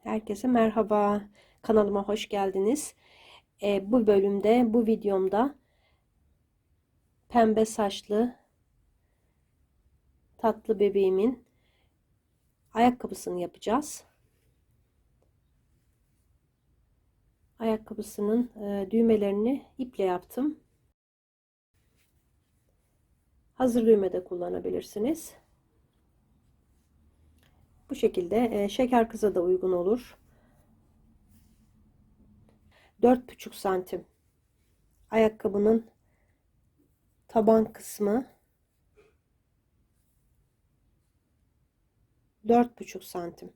Herkese merhaba. Kanalıma hoş geldiniz. Bu bölümde, bu videomda pembe saçlı tatlı bebeğimin ayakkabısını yapacağız. Ayakkabısının düğmelerini iple yaptım. Hazır düğme de kullanabilirsiniz. Bu şekilde şeker kıza da uygun olur. 4,5 santim ayakkabının taban kısmı, 4,5 santim.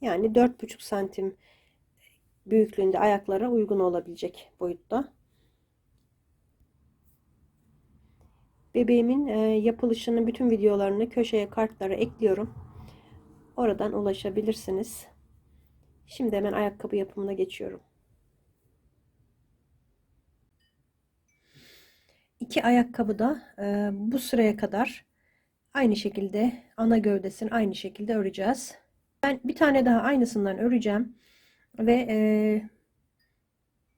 Yani 4,5 santim büyüklüğünde ayaklara uygun olabilecek boyutta. Bebeğimin yapılışını, bütün videolarını köşeye kartlara ekliyorum. Oradan ulaşabilirsiniz. Şimdi hemen ayakkabı yapımına geçiyorum. İki ayakkabı da bu sıraya kadar aynı şekilde ana gövdesini aynı şekilde öreceğiz. Ben bir tane daha aynısından öreceğim ve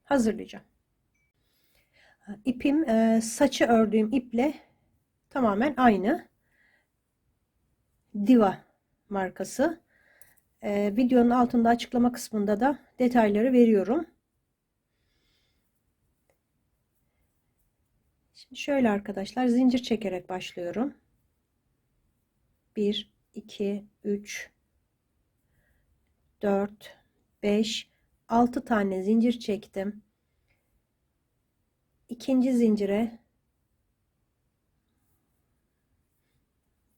hazırlayacağım. İpim saçı ördüğüm iple tamamen aynı. Diva markası. Videonun altında açıklama kısmında da detayları veriyorum. Şimdi şöyle arkadaşlar, zincir çekerek başlıyorum. 1 2 3 4 5 6 tane zincir çektim. İkinci zincire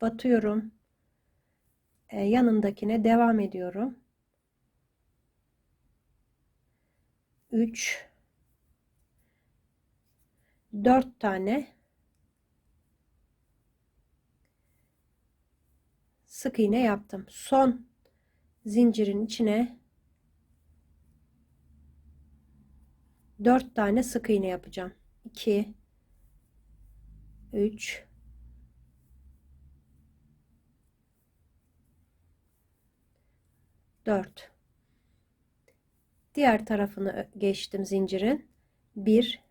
batıyorum. Yanındakine devam ediyorum. 3 4 tane sık iğne yaptım. Son zincirin içine 4 tane sık iğne yapacağım. 2 3 4. Diğer tarafını geçtim zincirin. 1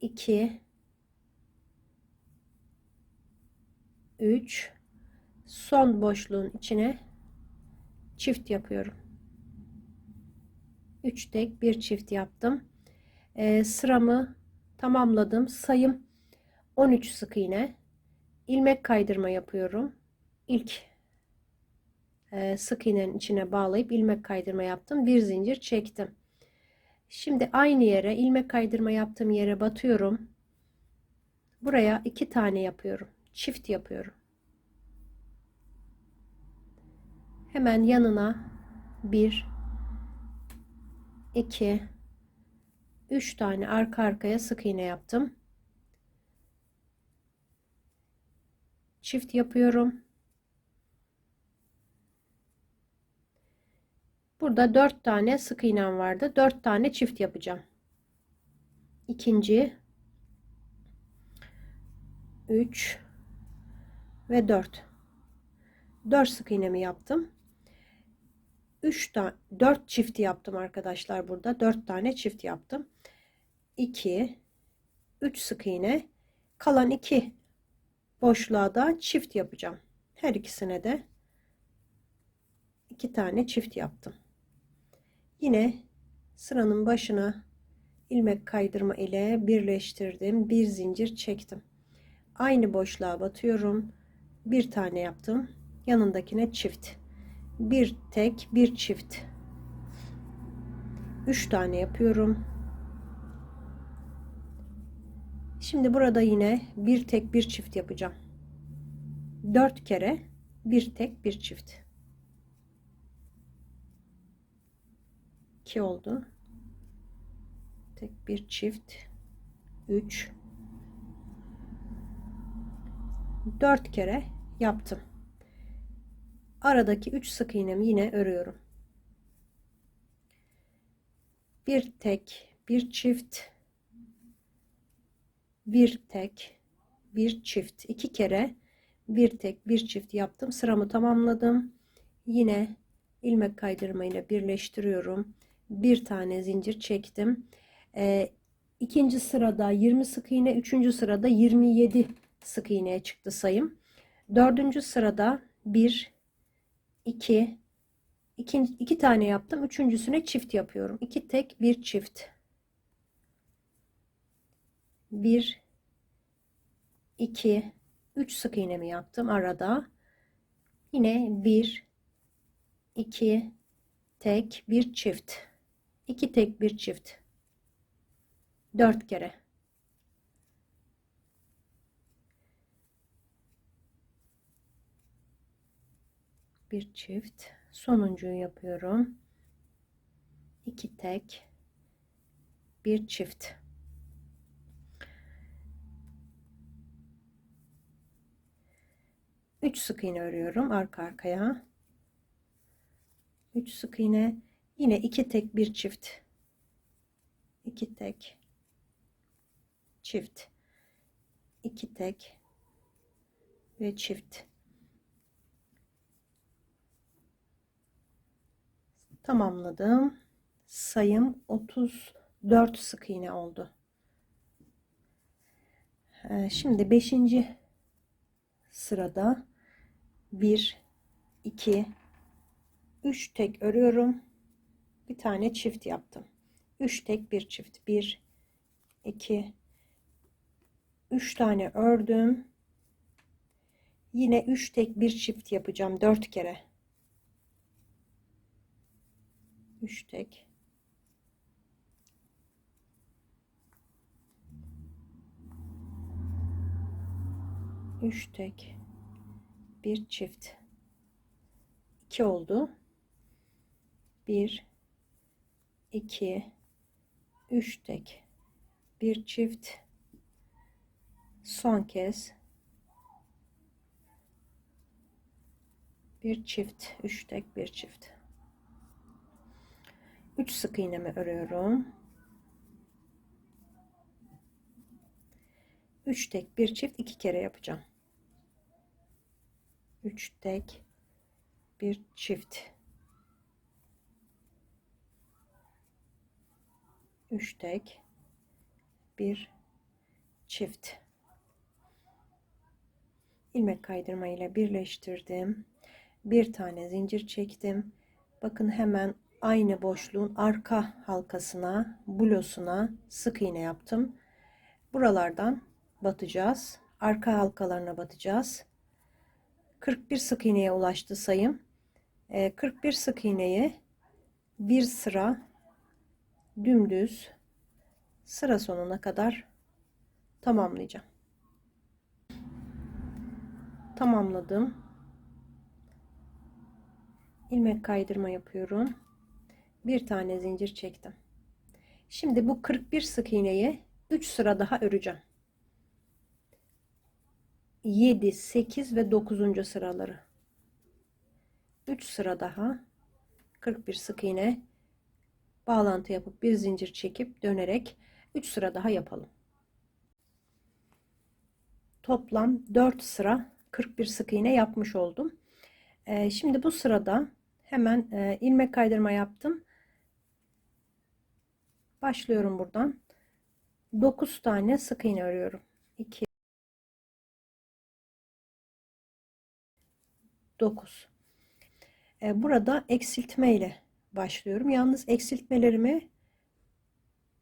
2 3 son boşluğun içine çift yapıyorum. 3 tek bir çift yaptım. Sıramı tamamladım. Sayım 13 sık iğne. İlmek kaydırma yapıyorum. İlk sık iğnenin içine bağlayıp ilmek kaydırma yaptım. Bir zincir çektim. Şimdi aynı yere, ilmek kaydırma yaptığım yere batıyorum. Buraya 2 tane yapıyorum. Çift yapıyorum. Hemen yanına 1 2 3 tane arka arkaya sık iğne yaptım. Çift yapıyorum. Burada 4 tane sık iğnem vardı. 4 tane çift yapacağım. İkinci, 3 ve 4. 4 sık iğnemi yaptım. 3 tane 4 çift yaptım arkadaşlar burada. 4 tane çift yaptım. 2 3 sık iğne. Kalan 2 boşluğa da çift yapacağım. Her ikisine de 2 tane çift yaptım. Yine sıranın başına ilmek kaydırma ile birleştirdim. Bir zincir çektim. Aynı boşluğa batıyorum. Bir tane yaptım. Yanındakine çift. Bir tek bir çift. 3 tane yapıyorum. Şimdi burada yine bir tek bir çift yapacağım. 4 kere bir tek bir çift. 2 oldu. Tek bir çift. 3 4 kere yaptım. Aradaki 3 sık iğnemi yine örüyorum. Bir tek bir çift, bir tek bir çift, 2 kere bir tek bir çift yaptım. Sıramı tamamladım. Yine ilmek kaydırma ile birleştiriyorum. Bir tane zincir çektim. İkinci sırada 20 sık iğne, üçüncü sırada 27 sık iğneye çıktı sayım. Dördüncü sırada 1, 2, 2 tane yaptım. Üçüncüsüne çift yapıyorum. 2 tek, bir çift. 1, 2, 3 sık iğnemi yaptım arada. Yine 1, 2 tek, bir çift. 2 tek, bir çift. 4 kere. Bir çift. Sonuncuyu yapıyorum. 2 tek, bir çift. Üç sık iğne örüyorum arka arkaya. 3 sık iğne, yine 2 tek, bir çift. 2 tek, çift. 2 tek ve çift. Tamamladım. Sayım 34 sık iğne oldu. Şimdi 5. sırada 1, 2, 3 tek örüyorum. Bir tane çift yaptım. 3 tek, bir çift. 1, 2, 3 tane ördüm. Yine 3 tek, bir çift yapacağım 4 kere. 3 tek, 3 tek, bir çift. 2 oldu. 1, 2, 3 tek, bir çift. Son kez bir çift, 3 tek, bir çift. 3 sık iğnemi örüyorum. 3 tek, bir çift, 2 kere yapacağım. 3 tek, bir çift. 3 tek, bir çift. İlmek kaydırma ile birleştirdim. Bir tane zincir çektim. Bakın hemen aynı boşluğun arka halkasına, blosuna sık iğne yaptım. Buralardan batacağız. Arka halkalarına batacağız. 41 sık iğneye ulaştı sayım. 41 sık iğneyi bir sıra dümdüz sıra sonuna kadar tamamlayacağım. Tamamladım. İlmek kaydırma yapıyorum. Bir tane zincir çektim. Şimdi bu 41 sık iğneyi 3 sıra daha öreceğim. 7, 8 ve 9. sıraları. 3 sıra daha 41 sık iğne bağlantı yapıp bir zincir çekip dönerek 3 sıra daha yapalım. Toplam 4 sıra 41 sık iğne yapmış oldum. Şimdi bu sırada hemen ilmek kaydırma yaptım. Başlıyorum buradan. 9 tane sık iğne örüyorum. 2, 9. Burada eksiltme ile başlıyorum. Yalnız eksiltmelerimi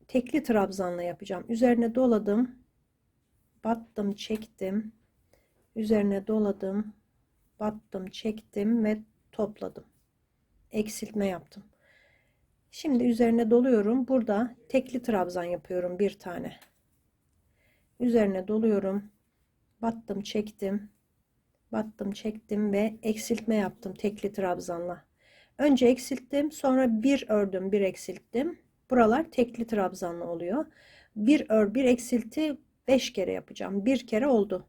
tekli trabzanla yapacağım. Üzerine doladım, battım, çektim. Üzerine doladım, battım, çektim ve topladım. Eksiltme yaptım. Şimdi üzerine doluyorum. Burada tekli trabzan yapıyorum bir tane. Üzerine doluyorum. Battım, çektim. Battım, çektim ve eksiltme yaptım tekli trabzanla. Önce eksilttim, sonra bir ördüm, bir eksilttim. Buralar tekli trabzanlı oluyor. Bir ör, bir eksilti 5 kere yapacağım. Bir kere oldu.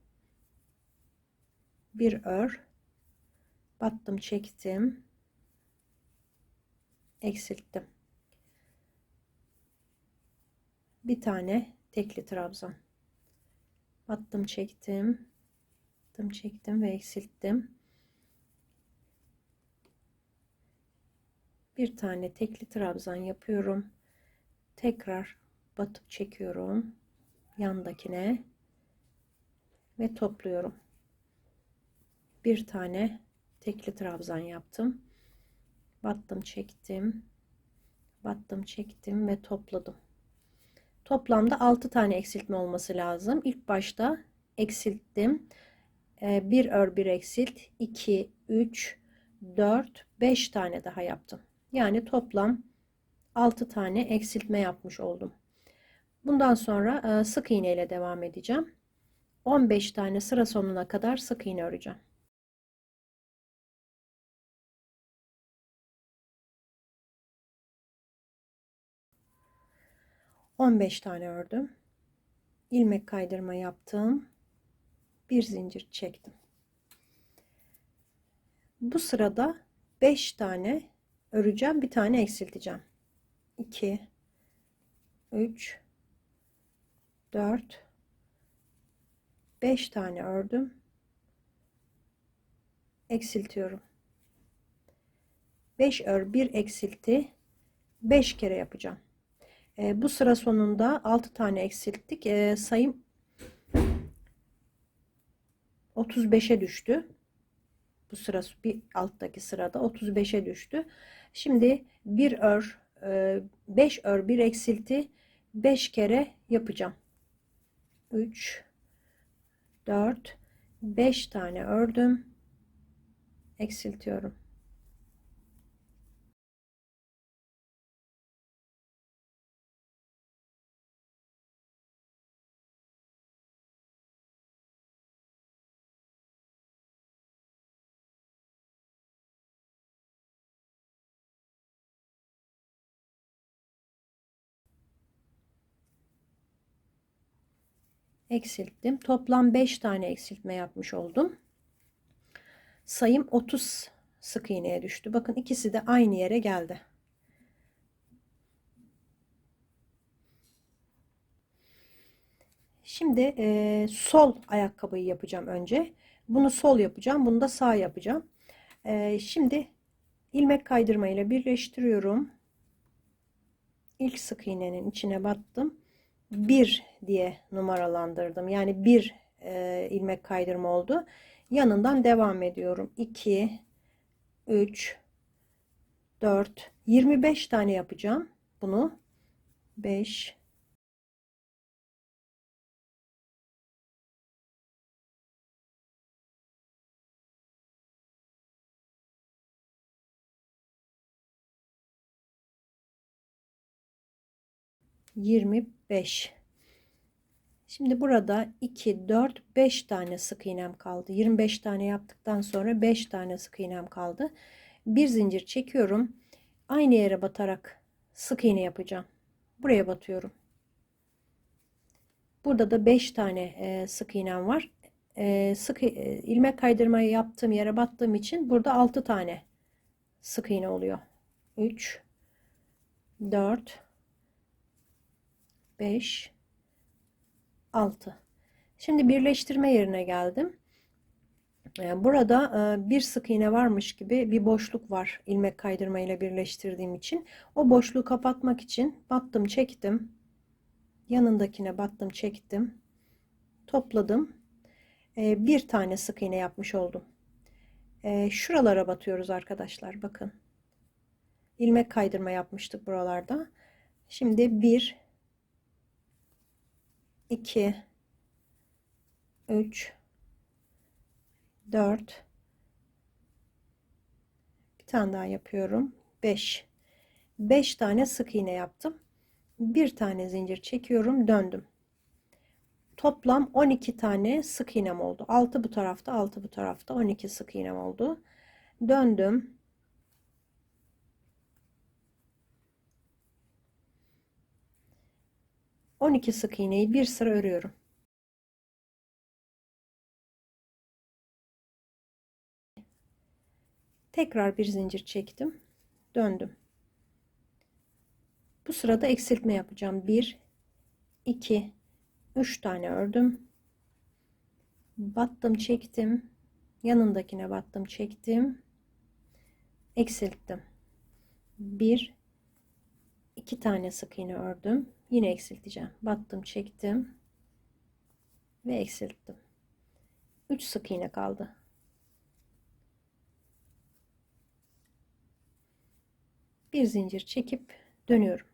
Bir ör, battım, çektim, eksilttim. Bir tane tekli trabzan. Battım, çektim, battım, çektim ve eksilttim. Bir tane tekli trabzan yapıyorum. Tekrar batıp çekiyorum yandakine ve topluyorum. Bir tane tekli trabzan yaptım. Battım, çektim. Battım, çektim ve topladım. Toplamda 6 tane eksiltme olması lazım. İlk başta eksilttim. 1 ör 1 eksilt, 2 3 4 5 tane daha yaptım. Yani toplam 6 tane eksiltme yapmış oldum. Bundan sonra sık iğne ile devam edeceğim. 15 tane sıra sonuna kadar sık iğne öreceğim. 15 tane ördüm. İlmek kaydırma yaptım. Bir zincir çektim. Bu sırada 5 tane öreceğim, bir tane eksilteceğim. 2 3 4 5 tane ördüm. Eksiltiyorum. 5 ör 1 eksilti 5 kere yapacağım. Bu sıra sonunda 6 tane eksilttik. Sayım 35'e düştü. Bu sıra bir alttaki sırada 35'e düştü. Şimdi 1 ör 5 ör 1 eksilti 5 kere yapacağım. 3 4 5 tane ördüm. Eksiltiyorum. Eksilttim. Toplam 5 tane eksiltme yapmış oldum. Sayım 30 sık iğneye düştü. Bakın ikisi de aynı yere geldi. Şimdi sol ayakkabıyı yapacağım önce. Bunu sol yapacağım. Bunu da sağ yapacağım. Şimdi ilmek kaydırma ile birleştiriyorum. İlk sık iğnenin içine battım. 1 diye numaralandırdım. Yani bir ilmek kaydırma oldu. Yanından devam ediyorum. 2 3 4 25 tane yapacağım bunu. 5 25. Şimdi burada 2 4 5 tane sık iğnem kaldı. 25 tane yaptıktan sonra 5 tane sık iğnem kaldı. Bir zincir çekiyorum. Aynı yere batarak sık iğne yapacağım. Buraya batıyorum. Burada da 5 tane sık iğnem var. İlmek kaydırmayı yaptığım yere battığım için burada 6 tane sık iğne oluyor. 3 4 5 6. Şimdi birleştirme yerine geldim. Burada bir sık iğne varmış gibi bir boşluk var ilmek kaydırma ile birleştirdiğim için. O boşluğu kapatmak için battım, çektim. Yanındakine battım, çektim. Topladım. Bir tane sık iğne yapmış oldum. Şuralara batıyoruz arkadaşlar. Bakın. İlmek kaydırma yapmıştık buralarda. Şimdi 1 2 3 4 bir tane daha yapıyorum. 5 tane sık iğne yaptım. Bir tane zincir çekiyorum, döndüm. Toplam 12 tane sık iğnem oldu. 6 bu tarafta, 6 bu tarafta, 12 sık iğnem oldu. Döndüm. ...12 sık iğneyi bir sıra örüyorum. Tekrar bir zincir çektim. Döndüm. Bu sırada eksiltme yapacağım. 1 2 3 tane ördüm. Battım, çektim. Yanındakine battım, çektim. Eksilttim. 1 2 tane sık iğne ördüm. Yine eksilteceğim. Battım, çektim ve eksilttim. 3 sık iğne kaldı. Bir zincir çekip dönüyorum.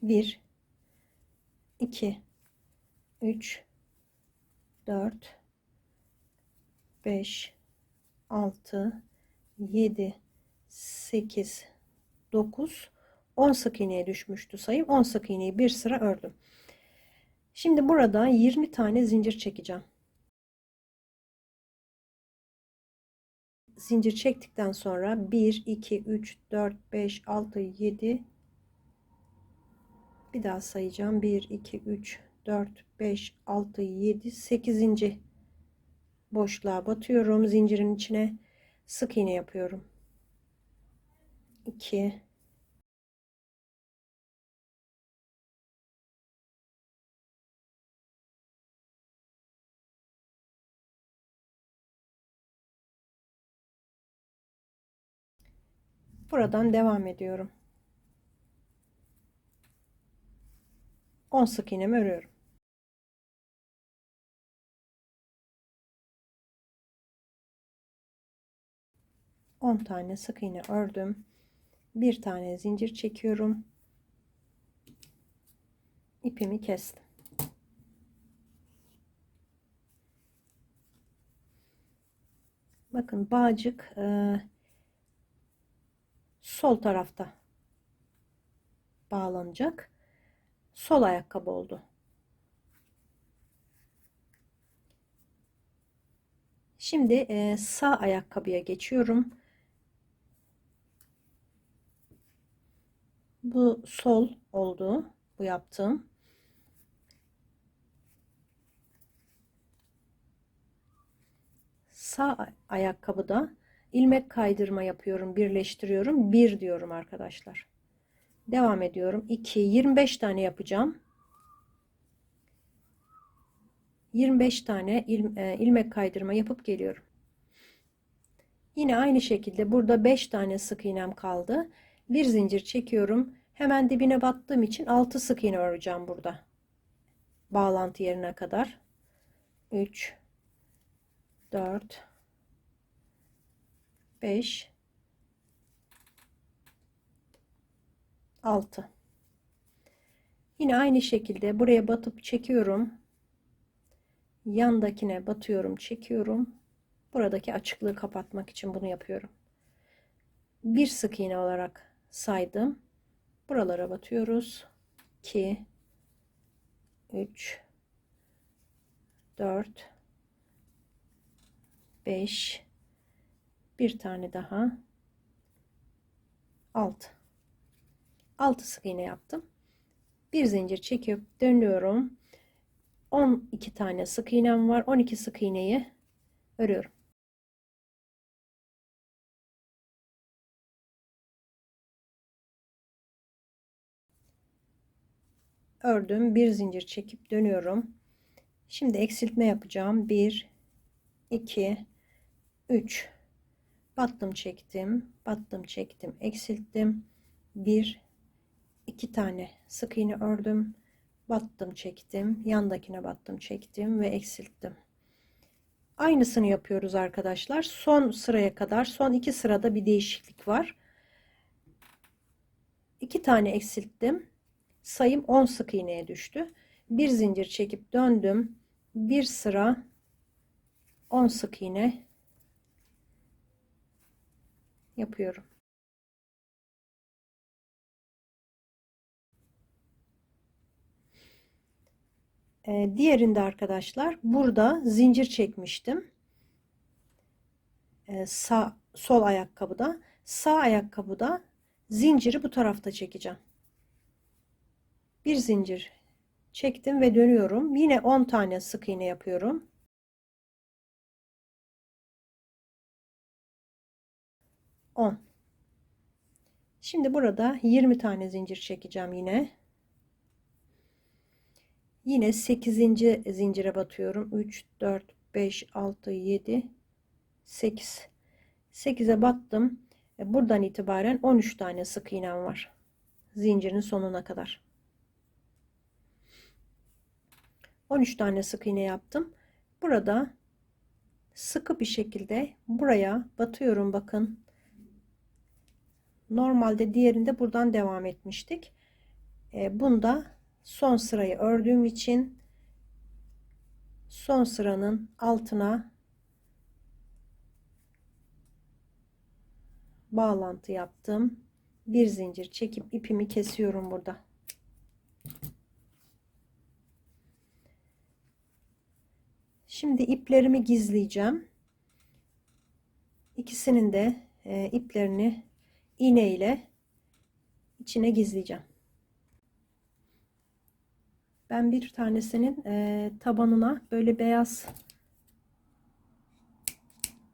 1 2 3 4 5 6 7 8 9 10 sık iğneye düşmüştü sayım. 10 sık iğneyi bir sıra ördüm. Şimdi burada 20 tane zincir çekeceğim. Zincir çektikten sonra 1 2 3 4 5 6 7, bir daha sayacağım. 1 2 3 4 5 6 7, 8. boşluğa batıyorum. Zincirin içine sık iğne yapıyorum. 2 buradan devam ediyorum. 10 sık iğnemi örüyorum. 10 tane sık iğne ördüm. Bir tane zincir çekiyorum. İpimi kestim. Bakın bağcık sol tarafta bağlanacak. Sol ayakkabı oldu. Şimdi sağ ayakkabıya geçiyorum. Bu sol oldu. Bu yaptığım. Sağ ayakkabıda ilmek kaydırma yapıyorum. Birleştiriyorum. 1 diyorum arkadaşlar. Devam ediyorum. 2, 25 tane yapacağım. 25 tane ilmek kaydırma yapıp geliyorum. Yine aynı şekilde burada 5 tane sık iğnem kaldı. Bir zincir çekiyorum. Hemen dibine battığım için 6 sık iğne öreceğim burada. Bağlantı yerine kadar. 3 4 5 6. Yine aynı şekilde buraya batıp çekiyorum. Yandakine batıyorum, çekiyorum. Buradaki açıklığı kapatmak için bunu yapıyorum. Bir sık iğne olarak saydım. Buralara batıyoruz. 2 3 4 5, bir tane daha, 6. 6 sık iğne yaptım. Bir zincir çekip dönüyorum. 12 tane sık iğnem var. 12 sık iğneyi örüyorum. Ördüm. Bir zincir çekip dönüyorum. Şimdi eksiltme yapacağım. 1 2 3, battım, çektim, battım, çektim, eksilttim. 1 2 tane sık iğne ördüm, battım, çektim, yandakine battım, çektim ve eksilttim. Aynısını yapıyoruz arkadaşlar. Son sıraya kadar, son 2 sırada bir değişiklik var. 2 tane eksilttim. Sayım 10 sık iğneye düştü. Bir zincir çekip döndüm. Bir sıra 10 sık iğne yapıyorum. Diğerinde arkadaşlar burada zincir çekmiştim. Sol ayakkabıda, sağ ayakkabıda zinciri bu tarafta çekeceğim. Bir zincir çektim ve dönüyorum. Yine 10 tane sık iğne yapıyorum. 10. Şimdi burada 20 tane zincir çekeceğim yine. Yine 8. zincire batıyorum. 3 4 5 6 7 8. 8'e battım. Buradan itibaren 13 tane sık iğnem var. Zincirin sonuna kadar. 13 tane sık iğne yaptım. Burada sıkı bir şekilde buraya batıyorum, bakın. Normalde diğerinde buradan devam etmiştik. Bunda son sırayı ördüğüm için son sıranın altına bağlantı yaptım. Bir zincir çekip ipimi kesiyorum burada. Şimdi iplerimi gizleyeceğim. İkisinin de iplerini iğne ile içine gizleyeceğim. Ben bir tanesinin tabanına böyle beyaz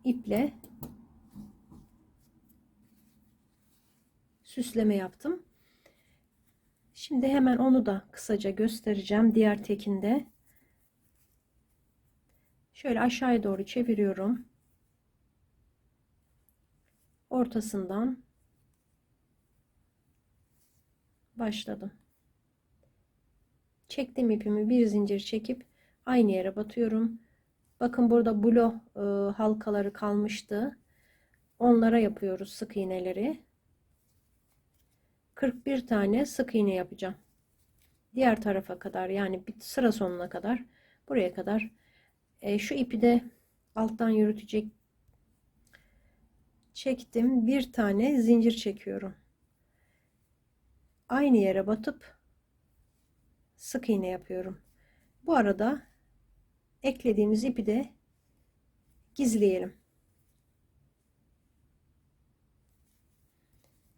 iple süsleme yaptım. Şimdi hemen onu da kısaca göstereceğim. Diğer tekinde şöyle aşağıya doğru çeviriyorum. Ortasından başladım. Çektim ipimi, bir zincir çekip aynı yere batıyorum. Bakın burada bulo halkaları kalmıştı. Onlara yapıyoruz sık iğneleri. 41 tane sık iğne yapacağım. Diğer tarafa kadar, yani bir sıra sonuna kadar, buraya kadar. Şu ipi de alttan yürütecek çektim. Bir tane zincir çekiyorum. Aynı yere batıp sık iğne yapıyorum. Bu arada eklediğimiz ipi de gizleyelim.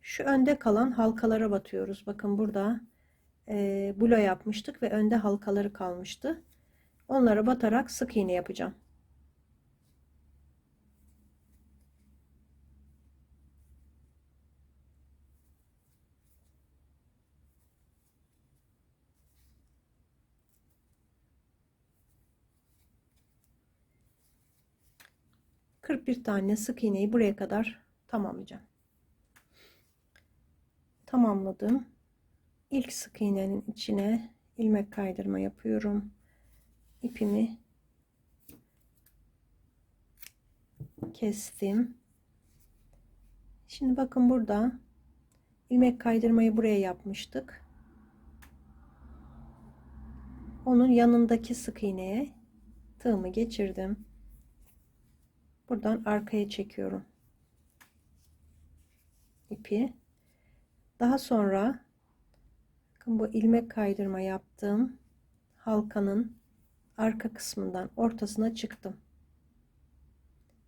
Şu önde kalan halkalara batıyoruz. Bakın burada bulo yapmıştık ve önde halkaları kalmıştı. Onlara batarak sık iğne yapacağım. Bir tane sık iğneyi buraya kadar tamamlayacağım. Tamamladım. İlk sık iğnenin içine ilmek kaydırma yapıyorum. İpimi kestim. Şimdi bakın burada ilmek kaydırmayı buraya yapmıştık. Onun yanındaki sık iğneye tığımı geçirdim. Buradan arkaya çekiyorum ipi. Daha sonra bakın bu ilmek kaydırma yaptığım halkanın arka kısmından ortasına çıktım.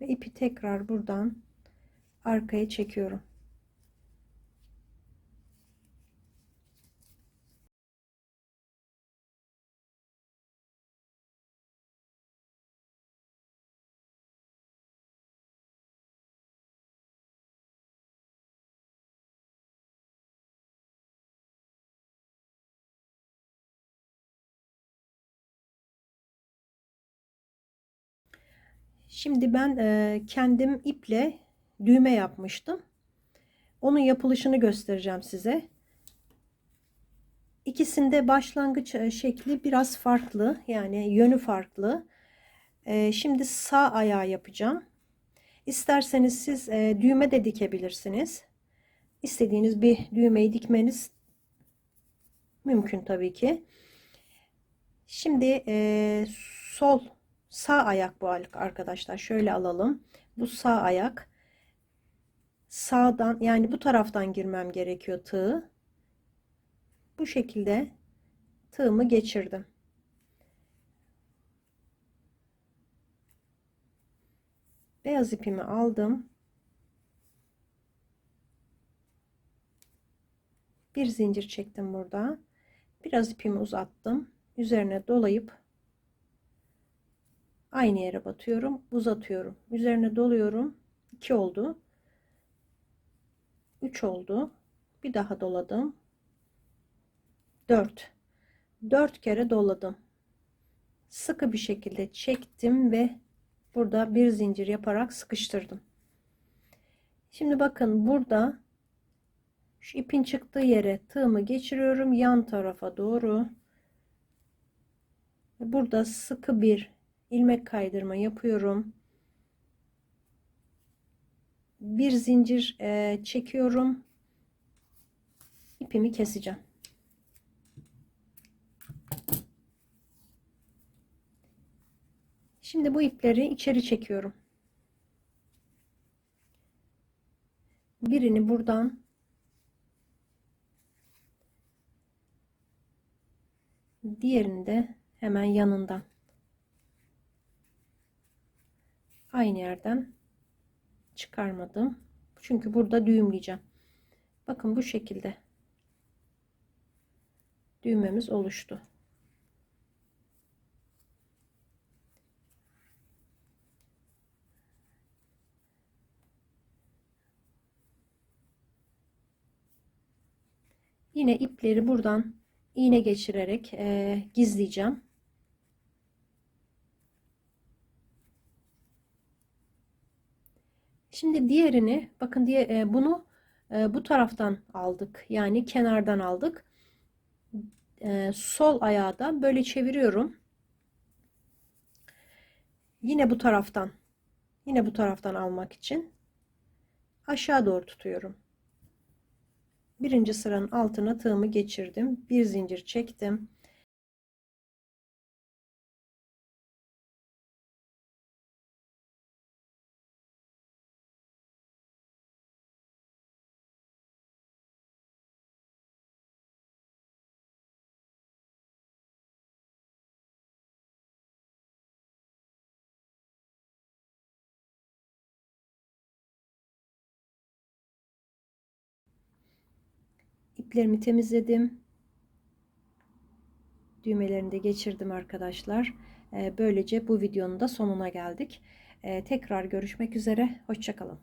Ve ipi tekrar buradan arkaya çekiyorum. Şimdi ben kendim iple düğme yapmıştım. Onun yapılışını göstereceğim size. İkisinde başlangıç şekli biraz farklı. Yani yönü farklı. Şimdi sağ ayağı yapacağım. İsterseniz siz düğme de dikebilirsiniz. İstediğiniz bir düğmeyi dikmeniz mümkün tabii ki. Şimdi sağ ayak bu arkadaşlar. Şöyle alalım. Bu sağ ayak. Sağdan, yani bu taraftan girmem gerekiyor tığı. Bu şekilde tığımı geçirdim. Beyaz ipimi aldım. Bir zincir çektim burada. Biraz ipimi uzattım. Üzerine dolayıp aynı yere batıyorum, uzatıyorum. Üzerine doluyorum. 2 oldu. 3 oldu. Bir daha doladım. 4. 4 kere doladım. Sıkı bir şekilde çektim ve burada bir zincir yaparak sıkıştırdım. Şimdi bakın burada şu ipin çıktığı yere tığımı geçiriyorum yan tarafa doğru. Burada sıkı bir ilmek kaydırma yapıyorum. Bir zincir çekiyorum. İpimi keseceğim. Şimdi bu ipleri içeri çekiyorum. Birini buradan, diğerini de hemen yanından. Aynı yerden çıkarmadım. Çünkü burada düğümleyeceğim. Bakın bu şekilde düğmemiz oluştu. Yine ipleri buradan iğne geçirerek gizleyeceğim. Şimdi diğerini bakın bunu bu taraftan aldık. Yani kenardan aldık. Sol ayağı da böyle çeviriyorum. Yine bu taraftan almak için aşağı doğru tutuyorum. Birinci sıranın altına tığımı geçirdim. Bir zincir çektim. İplerimi temizledim. Düğmelerini de geçirdim arkadaşlar. Böylece bu videonun da sonuna geldik. Tekrar görüşmek üzere. Hoşça kalın.